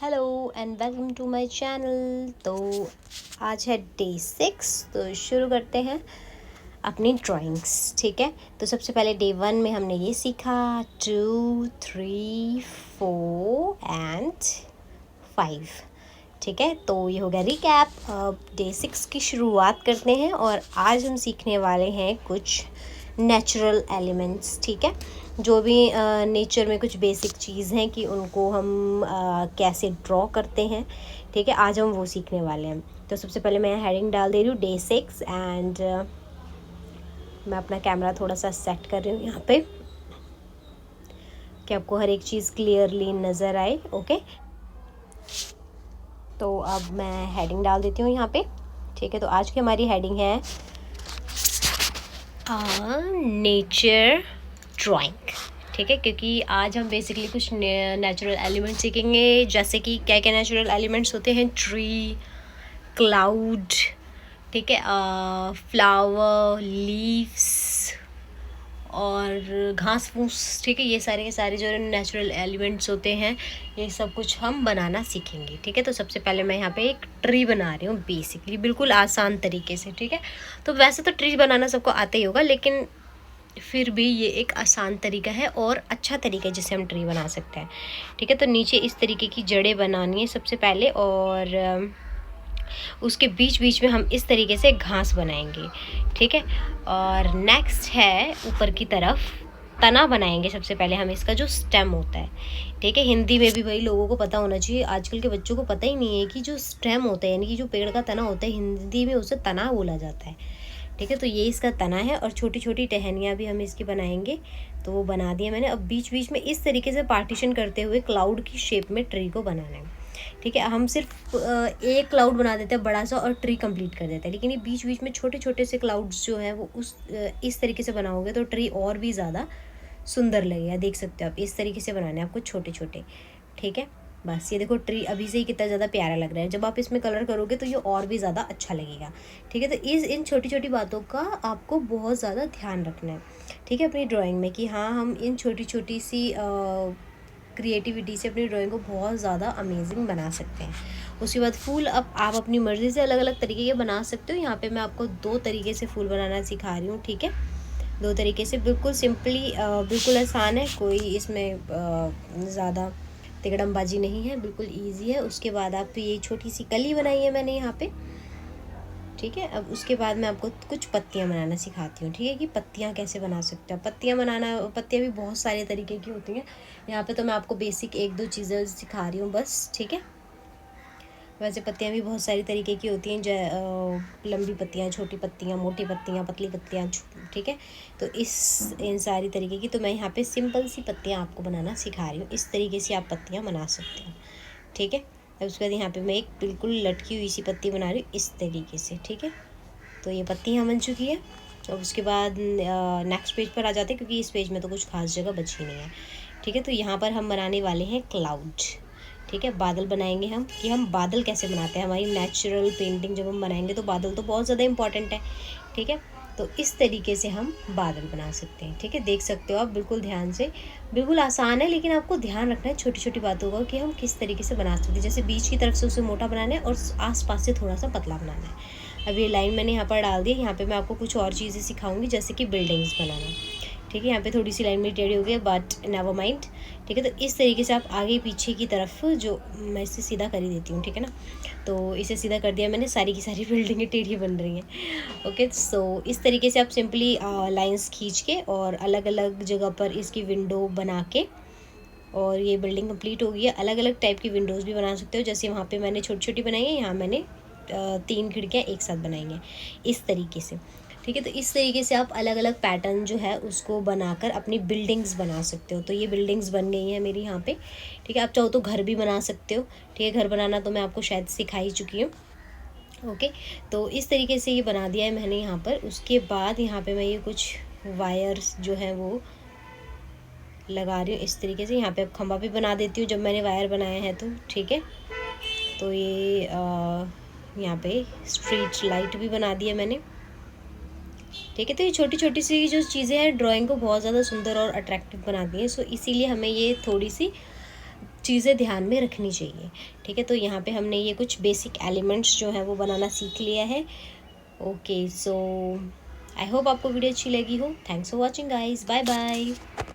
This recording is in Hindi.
Hello and welcome to my channel. तो आज है डे 6, तो शुरू करते हैं अपनी ड्राइंग्स। ठीक है, तो सबसे पहले डे 1 में हमने ये सीखा 2, 3, 4 एंड 5। ठीक है, तो ये हो गया रिकैप। अब डे 6 की शुरुआत करते हैं और आज हम सीखने वाले हैं कुछ नेचुरल एलिमेंट्स। ठीक है, जो भी नेचर में कुछ बेसिक चीज़ हैं कि उनको हम कैसे ड्रॉ करते हैं। ठीक है, आज हम वो सीखने वाले हैं। तो सबसे पहले मैं हेडिंग डाल दे रही हूँ डे 6 एंड मैं अपना कैमरा थोड़ा सा सेट कर रही हूँ यहाँ पे कि आपको हर एक चीज़ क्लियरली नज़र आए। ओके, तो अब मैं हेडिंग डाल देती हूँ यहाँ पे। ठीक है, तो आज की हमारी हेडिंग है नेचर ड्राइंग। ठीक है, क्योंकि आज हम बेसिकली कुछ नेचुरल एलिमेंट्स सीखेंगे, जैसे कि क्या क्या नेचुरल एलिमेंट्स होते हैं। ट्री, क्लाउड, ठीक है, फ्लावर, लीव्स और घास फूस। ठीक है, ये सारे के सारे जो नेचुरल एलिमेंट्स होते हैं, ये सब कुछ हम बनाना सीखेंगे। ठीक है, तो सबसे पहले मैं यहाँ पे एक ट्री बना रही हूँ बेसिकली, बिल्कुल आसान तरीके से। ठीक है, तो वैसे तो ट्री बनाना सबको आता ही होगा, लेकिन फिर भी ये एक आसान तरीका है और अच्छा तरीका है जिससे हम ट्री बना सकते हैं। ठीक है, तो नीचे इस तरीके की जड़ें बनानी है सबसे पहले, और उसके बीच बीच में हम इस तरीके से घास बनाएंगे। ठीक है, और नेक्स्ट है ऊपर की तरफ तना बनाएंगे सबसे पहले हम, इसका जो स्टेम होता है। ठीक है, हिंदी में भी भाई लोगों को पता होना चाहिए, आजकल के बच्चों को पता ही नहीं है कि जो स्टेम होता है यानी कि जो पेड़ का तना होता है, हिंदी में उसे तना बोला जाता है। ठीक है, तो ये इसका तना है और छोटी छोटी टहनियाँ भी हम इसकी बनाएंगे। तो वो बना दिया मैंने। अब बीच बीच में इस तरीके से पार्टीशन करते हुए क्लाउड की शेप में ट्री को बनाना है। ठीक है, हम सिर्फ एक क्लाउड बना देते हैं बड़ा सा और ट्री कंप्लीट कर देते हैं, लेकिन ये बीच बीच में छोटे छोटे से क्लाउड्स जो है वो इस तरीके से बनाओगे तो ट्री और भी ज़्यादा सुंदर लगेगा। देख सकते हो आप, इस तरीके से बनाने हैं आपको छोटे छोटे। ठीक है, बस ये देखो ट्री अभी से ही कितना ज़्यादा प्यारा लग रहा है। जब आप इसमें कलर करोगे तो ये और भी ज़्यादा अच्छा लगेगा। ठीक है, तो इन छोटी छोटी बातों का आपको बहुत ज़्यादा ध्यान रखना है। ठीक है, अपनी ड्राइंग में कि हाँ, हम इन छोटी छोटी सी क्रिएटिविटी से अपनी ड्राइंग को बहुत ज़्यादा अमेजिंग बना सकते हैं। उसके बाद फूल अब आप अपनी मर्ज़ी से अलग अलग तरीके के बना सकते हो। यहाँ पे मैं आपको 2 तरीके से फूल बनाना सिखा रही हूँ। ठीक है, 2 तरीके से, बिल्कुल सिंपली, बिल्कुल आसान है, कोई इसमें ज़्यादा तिकड़मबाजी नहीं है, बिल्कुल ईजी है। उसके बाद आप ये छोटी सी कली बनाई है मैंने यहाँ पे। ठीक है, अब उसके बाद मैं आपको कुछ पत्तियाँ बनाना सिखाती हूँ। ठीक है, कि पत्तियाँ कैसे बना सकते हो। पत्तियाँ बनाना, पत्तियाँ भी बहुत सारे तरीके की होती हैं। यहाँ पे तो मैं आपको बेसिक 1-2 चीज़ें सिखा रही हूँ बस। ठीक है, वैसे पत्तियाँ भी बहुत सारी तरीके की होती हैं, लंबी पत्तियाँ, छोटी पत्तियाँ, मोटी पत्तियाँ, पतली पत्तियाँ। ठीक है, तो इन सारी तरीके की, तो मैं यहाँ पे सिंपल सी पत्तियाँ आपको बनाना सिखा रही हूँ। इस तरीके से आप पत्तियाँ बना सकते हो। ठीक है, अब उसके बाद यहाँ पे मैं एक बिल्कुल लटकी हुई सी पत्ती बना रही हूँ इस तरीके से। ठीक है, तो ये पत्ती यहाँ बन चुकी है। और उसके बाद नेक्स्ट पेज पर आ जाते हैं, क्योंकि इस पेज में तो कुछ खास जगह बची नहीं है। ठीक है, तो यहाँ पर हम बनाने वाले हैं क्लाउड। ठीक है, बादल बनाएंगे हम, कि हम बादल कैसे बनाते हैं। हमारी नेचुरल पेंटिंग जब हम बनाएंगे तो बादल तो बहुत ज़्यादा इंपॉर्टेंट है। ठीक है, तो इस तरीके से हम बादल बना सकते हैं। ठीक है, देख सकते हो आप बिल्कुल ध्यान से, बिल्कुल आसान है, लेकिन आपको ध्यान रखना है छोटी छोटी बातों का कि हम किस तरीके से बना सकते हैं। जैसे बीच की तरफ से उसे मोटा बनाना है और आसपास से थोड़ा सा पतला बनाना है। अब ये लाइन मैंने यहाँ पर डाल दी। यहाँ पे मैं आपको कुछ और चीज़ें सिखाऊंगी, जैसे कि बिल्डिंग्स बनाना। ठीक है, यहाँ पे थोड़ी सी लाइन में टेढ़ी हो गई, बट नेवर माइंड। ठीक है, तो इस तरीके से आप आगे पीछे की तरफ, जो मैं इसे सीधा कर ही देती हूँ। ठीक है ना, तो इसे सीधा कर दिया मैंने, सारी की सारी बिल्डिंगें टेढ़ी बन रही हैं। ओके, सो इस तरीके से आप सिंपली लाइंस खींच के और अलग अलग जगह पर इसकी विंडो बना के, और ये बिल्डिंग कंप्लीट हो गई है। अलग अलग टाइप की विंडोज़ भी बना सकते हो, जैसे वहाँ पे मैंने छोटी छोटी बनाई है, यहाँ मैंने 3 खिड़कियाँ एक साथ बनाई हैं इस तरीके से। ठीक है, तो इस तरीके से आप अलग अलग पैटर्न जो है उसको बनाकर अपनी बिल्डिंग्स बना सकते हो। तो ये बिल्डिंग्स बन गई हैं मेरी यहाँ पे। ठीक है, आप चाहो तो घर भी बना सकते हो। ठीक है, घर बनाना तो मैं आपको शायद सिखा ही चुकी हूँ। ओके, तो इस तरीके से ये बना दिया है मैंने यहाँ पर। उसके बाद यहाँ पे मैं ये कुछ वायर्स जो है वो लगा रही हूँ इस तरीके से। यहाँ पे अब खंभा भी बना देती हूँ जब मैंने वायर बनाया है तो। ठीक है, तो ये यहाँ पे स्ट्रीट लाइट भी बना दी है मैंने। ठीक है, तो ये छोटी छोटी सी जो चीज़ें हैं ड्राइंग को बहुत ज़्यादा सुंदर और अट्रैक्टिव बनाती हैं। सो इसीलिए हमें ये थोड़ी सी चीज़ें ध्यान में रखनी चाहिए, ठीक है। तो यहाँ पे हमने ये कुछ बेसिक एलिमेंट्स जो है वो बनाना सीख लिया है। ओके, सो आई होप आपको वीडियो अच्छी लगी हो। Thanks for watching guys, bye bye.